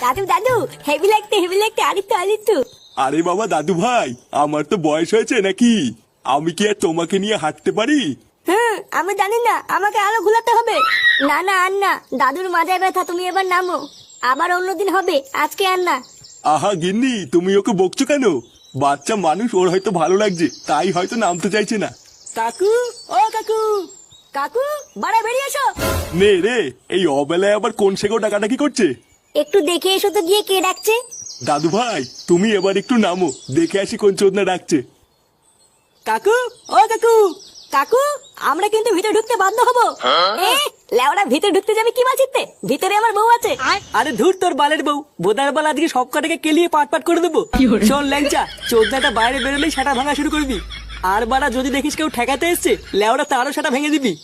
দাদু দাদু, হেভি লাগতে আরিত্তু। আরে বাবা দাদু ভাই, আমার তো বয়স হয়েছে নাকি? আমি কি আর তোমাকে নিয়ে হাঁটতে পারি? আমি জানি না, আমাকে আরো ঘুলাতে হবে। না না আর না, দাদুর মাজায় ব্যথা, তুমি এবার নামো। আবার অন্যদিন হবে, আজকে আর না। আহা গিন্নি, তুমি ওকে বকছো কেন? বাচ্চা মানুষ, ওর হয়তো ভালো লাগছে, তাই হয়তো নামতে চাইছে না। কাকু, ও কাকু, কাকু বাড়া বেরিয়ে এসো। নে রে, এই অবেলায় আবার কোন সেগো ডাকাডাকি করছে? একটু দেখে এসো তো গিয়ে কে ডাকছে। দাদু ভাই, তুমি এবার একটু নামো, দেখে আসি কোন চোদনা ডাকছে। কাকু, ও কাকু, কাকু আমরা কিন্তু ভিতরে ঢুকতে বাধ্য হবো। লেওড়া ভিতরে ঢুকতে যাবে কি মাছিতে? ভিতরে আমার বউ আছে। আরে ধুর তোর বালের বউ, বোদার বাল আজকে সব কটাকে কেলিয়ে পাট পাট করে দেবো। শোন ল্যাংচা, চোদ্দাটা বাইরে বেরোলেই সেটা ভাঙা শুরু করবি। আর বাড়া যদি দেখিস কেউ ঠেকাতে এসছে, লেওড়া তারও সেটা ভেঙে দিবি।